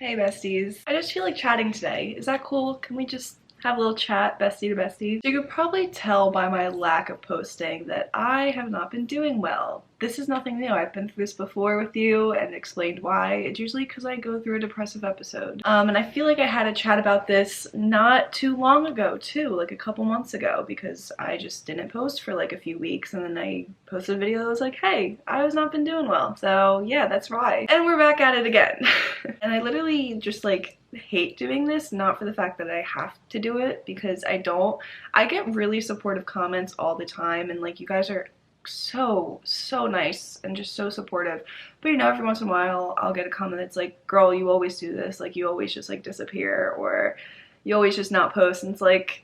Hey besties. I just feel like chatting today. Is that cool? Can we just have a little chat, bestie to bestie? So you could probably tell by my lack of posting that I have not been doing well. This is nothing new. I've been through this before with you and explained why. It's usually because I go through a depressive episode. And I feel like I had a chat about this not too long ago too, like a couple months ago, because I just didn't post for like a few weeks and then I posted a video that was like, hey, I was not been doing well. So yeah, that's why. And we're back at it again. And I literally just like hate doing this, not for the fact that I have to do it, because I don't. I get really supportive comments all the time and like you guys are so nice and just so supportive, but you know, every once in a while I'll get a comment that's like, girl, you always do this, like you always just like disappear, or you always just not post, and it's like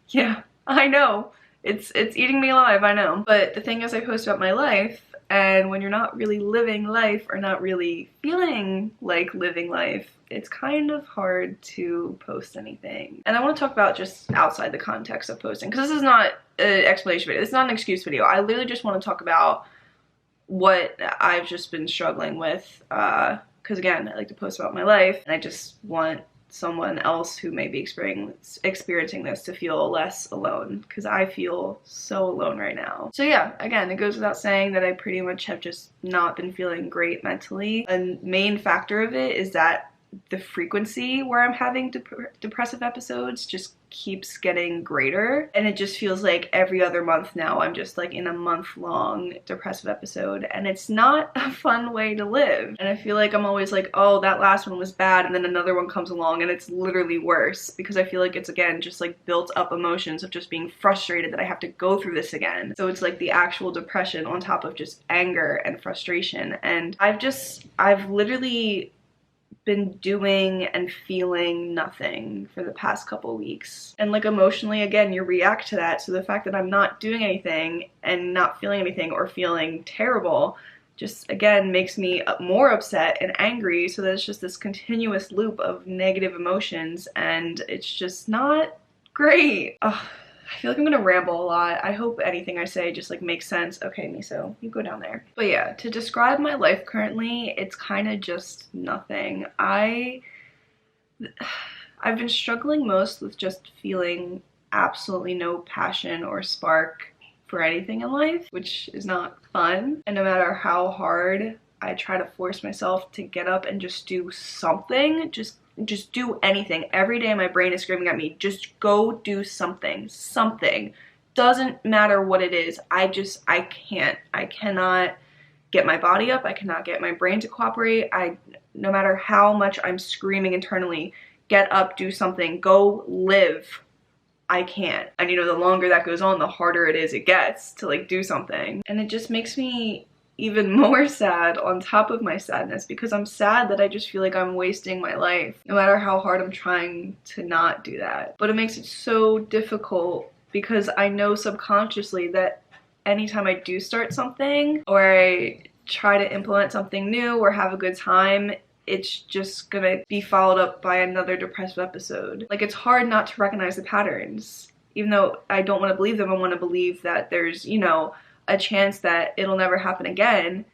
yeah, I know, it's eating me alive, I know. But the thing is, I post about my life, and when you're not really living life or not really feeling like living life, it's kind of hard to post anything. And I want to talk about just outside the context of posting, because this is not an explanation video, it's not an excuse video. I literally just want to talk about what I've just been struggling with, because again, I like to post about my life, and I just want someone else who may be experiencing this to feel less alone, because I feel so alone right now. So yeah, again, it goes without saying that I pretty much have just not been feeling great mentally. A main factor of it is that the frequency where I'm having depressive episodes just keeps getting greater, and it just feels like every other month now I'm just like in a month-long depressive episode, and it's not a fun way to live. And I feel like I'm always like, oh, that last one was bad, and then another one comes along and it's literally worse, because I feel like it's again just like built up emotions of just being frustrated that I have to go through this again. So it's like the actual depression on top of just anger and frustration. And I've literally been doing and feeling nothing for the past couple weeks, and like emotionally, again, you react to that. So the fact that I'm not doing anything and not feeling anything or feeling terrible just again makes me more upset and angry, so that it's just this continuous loop of negative emotions, and it's just not great. Ugh. I feel like I'm gonna ramble a lot. I hope anything I say just like makes sense. Okay, Miso, you go down there. But yeah, to describe my life currently, it's kind of just nothing. I've been struggling most with just feeling absolutely no passion or spark for anything in life, which is not fun. And no matter how hard I try to force myself to get up and just do something, just do anything. Every day my brain is screaming at me, just go do something. Something. Doesn't matter what it is. I cannot get my body up. I cannot get my brain to cooperate. No matter how much I'm screaming internally, get up, do something, go live, I can't. And you know, the longer that goes on, the harder it gets to like do something. And it just makes me even more sad on top of my sadness, because I'm sad that I just feel like I'm wasting my life, no matter how hard I'm trying to not do that. But it makes it so difficult, because I know subconsciously that anytime I do start something, or I try to implement something new or have a good time, it's just gonna be followed up by another depressive episode. Like, it's hard not to recognize the patterns. Even though I don't want to believe them, I want to believe that there's, you know, a chance that it'll never happen again.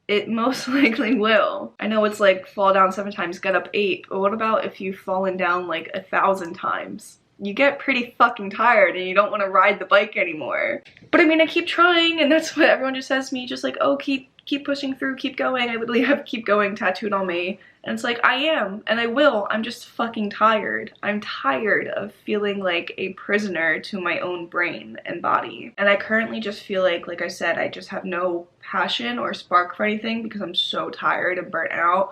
It most likely will. I know it's like fall down 7 times, get up 8, but what about if you've fallen down like 1,000 times? You get pretty fucking tired and you don't want to ride the bike anymore. But I mean, I keep trying, and that's what everyone just says to me, just like, oh, keep pushing through, keep going. I literally have keep going tattooed on me, and it's like, I am, and I will. I'm just fucking tired. I'm tired of feeling like a prisoner to my own brain and body. And I currently just feel like I said, I just have no passion or spark for anything, because I'm so tired and burnt out.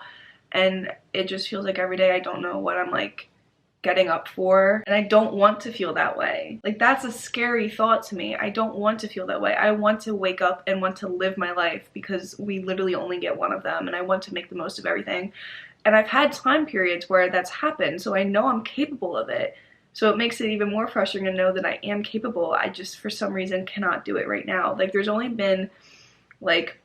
And it just feels like every day I don't know what I'm like getting up for, and I don't want to feel that way. Like, that's a scary thought to me. I don't want to feel that way. I want to wake up and want to live my life, because we literally only get one of them, and I want to make the most of everything. And I've had time periods where that's happened, so I know I'm capable of it. So it makes it even more frustrating to know that I am capable. I just, for some reason, cannot do it right now. Like, there's only been like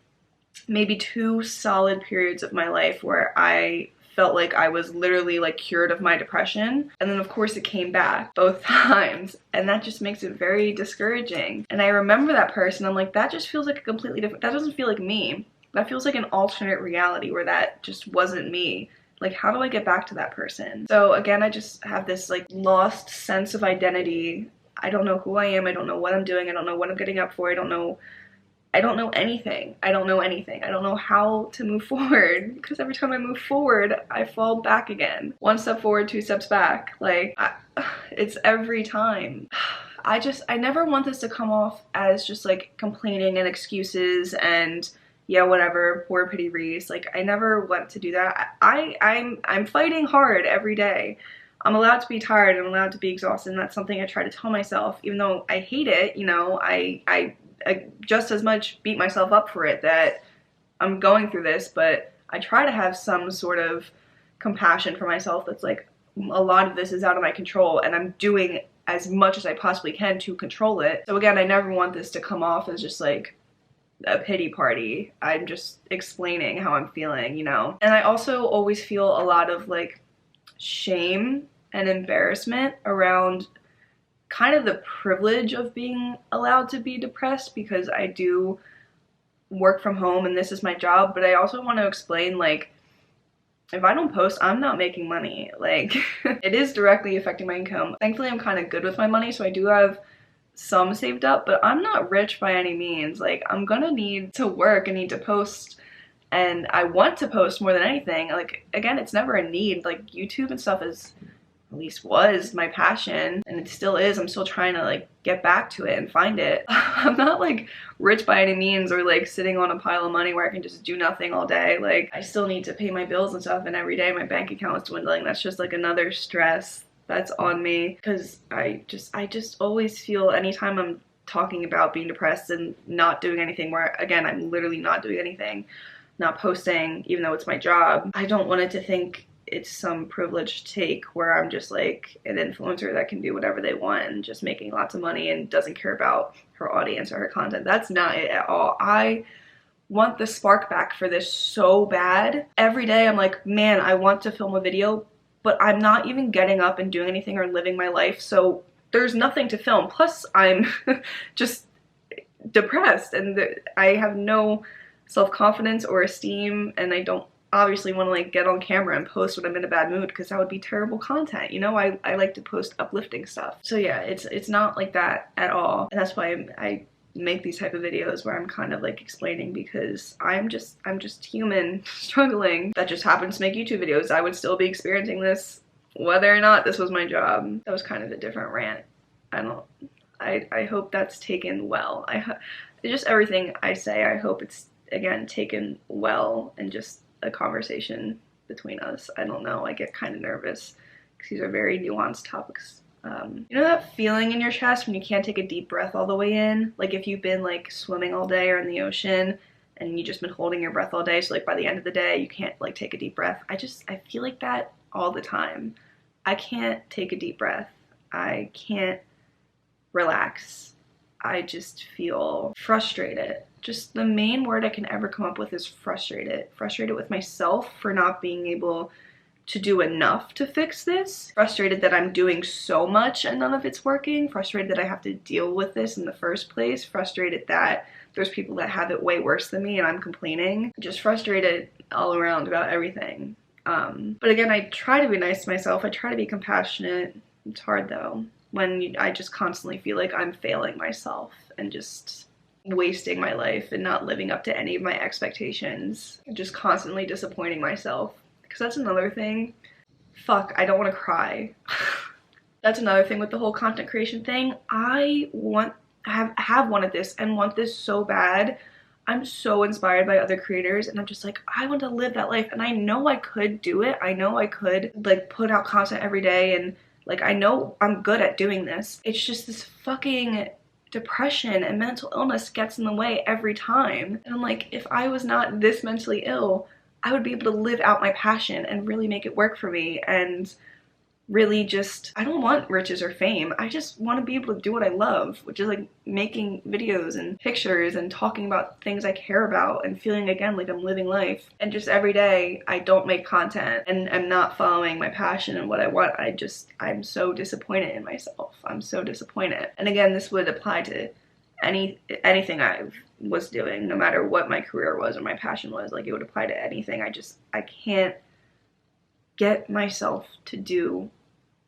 maybe 2 solid periods of my life where I felt like I was literally like cured of my depression, and then of course it came back both times, and that just makes it very discouraging. And I remember that person, I'm like, that just feels like a completely different, that doesn't feel like me. That feels like an alternate reality where that just wasn't me. Like, how do I get back to that person? So again, I just have this like lost sense of identity. I don't know who I am. I don't know what I'm doing. I don't know what I'm getting up for. I don't know anything. I don't know anything. I don't know how to move forward, because every time I move forward, I fall back again. One step forward, two steps back. Like, it's every time. I never want this to come off as just like complaining and excuses and yeah, whatever, poor pity Reese. Like, I never want to do that. I'm fighting hard every day. I'm allowed to be tired, I'm allowed to be exhausted, and that's something I try to tell myself, even though I hate it, you know, I just as much beat myself up for it, that I'm going through this, but I try to have some sort of compassion for myself that's like, a lot of this is out of my control, and I'm doing as much as I possibly can to control it. So again, I never want this to come off as just like a pity party. I'm just explaining how I'm feeling, you know? And I also always feel a lot of like shame and embarrassment around kind of the privilege of being allowed to be depressed, because I do work from home and this is my job, but I also want to explain, like, if I don't post, I'm not making money. Like, it is directly affecting my income. Thankfully, I'm kind of good with my money, so I do have some saved up, but I'm not rich by any means. Like, I'm gonna need to work, I need to post, and I want to post more than anything. Like, again, it's never a need. Like, YouTube and stuff is, at least was, my passion, and it still is. I'm still trying to like get back to it and find it. I'm not like rich by any means, or like sitting on a pile of money where I can just do nothing all day. Like, I still need to pay my bills and stuff, and every day my bank account is dwindling. That's just like another stress that's on me, because I just always feel, anytime I'm talking about being depressed and not doing anything, where again, I'm literally not doing anything, not posting, even though it's my job, I don't want it to think it's some privileged take where I'm just like an influencer that can do whatever they want and just making lots of money and doesn't care about her audience or her content. That's not it at all. I want the spark back for this so bad. Every day I'm like, man, I want to film a video, but I'm not even getting up and doing anything or living my life, so there's nothing to film. Plus, I'm just depressed, and I have no self-confidence or esteem, and I don't obviously want to like get on camera and post when I'm in a bad mood, because that would be terrible content, you know? I like to post uplifting stuff. So yeah, it's not like that at all, and that's why I make these type of videos where I'm kind of like explaining, because I'm just human struggling that just happens to make YouTube videos. I would still be experiencing this whether or not this was my job. That was kind of a different rant. I hope that's taken well. Just everything I say, I hope it's, again, taken well, and just a conversation between us. I don't know, I get kind of nervous because these are very nuanced topics. You know that feeling in your chest when you can't take a deep breath all the way in? Like, if you've been like swimming all day or in the ocean and you just been holding your breath all day, so like by the end of the day you can't like take a deep breath. I feel like that all the time. I can't take a deep breath. I can't relax. I just feel frustrated. Just the main word I can ever come up with is frustrated. Frustrated with myself for not being able to do enough to fix this. Frustrated that I'm doing so much and none of it's working. Frustrated that I have to deal with this in the first place. Frustrated that there's people that have it way worse than me and I'm complaining. Just frustrated all around about everything. But again, I try to be nice to myself. I try to be compassionate. It's hard though, when I just constantly feel like I'm failing myself and just wasting my life and not living up to any of my expectations. Just constantly disappointing myself. Because that's another thing. Fuck, I don't want to cry. That's another thing with the whole content creation thing. I have wanted this and want this so bad. I'm so inspired by other creators, and I'm just like, I want to live that life, and I know I could do it. I know I could like put out content every day, and like I know I'm good at doing this. It's just this fucking depression and mental illness gets in the way every time. And I'm like, if I was not this mentally ill, I would be able to live out my passion and really make it work for me, and really just, I don't want riches or fame. I just want to be able to do what I love, which is like making videos and pictures and talking about things I care about and feeling again like I'm living life. And just every day I don't make content and I'm not following my passion and what I want. I'm so disappointed in myself. I'm so disappointed. And again, this would apply to anything I was doing, no matter what my career was or my passion was. Like, it would apply to anything. I can't get myself to do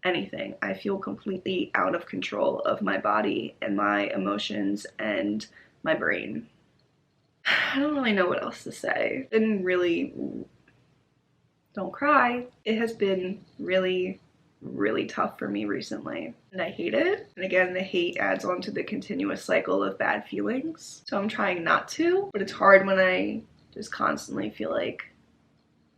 anything. I feel completely out of control of my body and my emotions and my brain. I don't really know what else to say. And really, don't cry. It has been really, really tough for me recently, and I hate it. And again, the hate adds on to the continuous cycle of bad feelings. So I'm trying not to, but it's hard when I just constantly feel like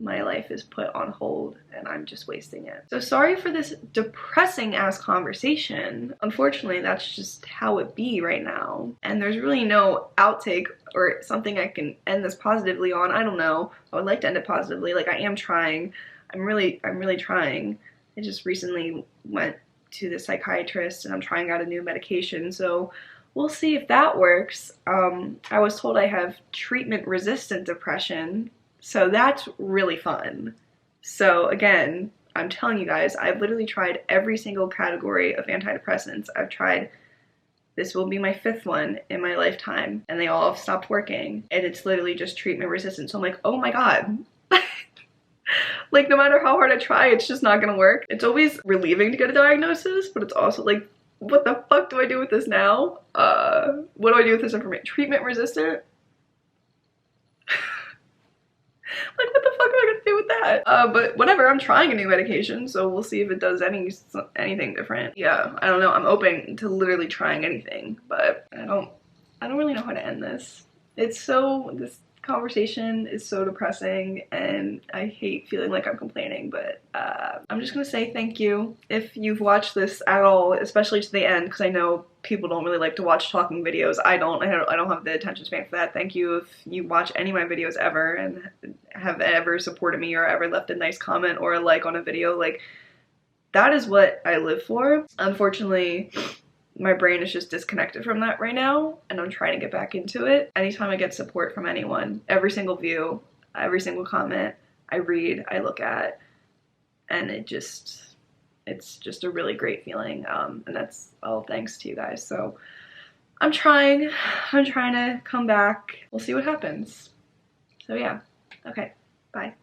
my life is put on hold and I'm just wasting it. So sorry for this depressing ass conversation. Unfortunately, that's just how it be right now. And there's really no outtake or something I can end this positively on. I don't know. I would like to end it positively. Like, I am trying. I'm really trying. I just recently went to the psychiatrist and I'm trying out a new medication. So we'll see if that works. I was told I have treatment-resistant depression. So that's really fun. So again, I'm telling you guys, I've literally tried every single category of antidepressants. I've tried, this will be my 5th one in my lifetime, and they all have stopped working. And it's literally just treatment resistant. So I'm like, oh my God. Like, no matter how hard I try, it's just not gonna work. It's always relieving to get a diagnosis, but it's also like, what the fuck do I do with this now? What do I do with this information? Treatment resistant? Like, what the fuck am I gonna do with that? But whatever, I'm trying a new medication, so we'll see if it does anything different. Yeah, I don't know. I'm open to literally trying anything, but I don't really know how to end this. This conversation is so depressing, and I hate feeling like I'm complaining, but I'm just gonna say thank you if you've watched this at all, especially to the end, because I know people don't really like to watch talking videos. I don't have the attention span for that. Thank you if you watch any of my videos ever and have ever supported me or ever left a nice comment or a like on a video. Like, that is what I live for. Unfortunately, my brain is just disconnected from that right now, and I'm trying to get back into it. Anytime I get support from anyone, every single view, every single comment, I read, I look at, and it's just a really great feeling, and that's all thanks to you guys. So I'm trying to come back. We'll see what happens. So yeah, okay, bye.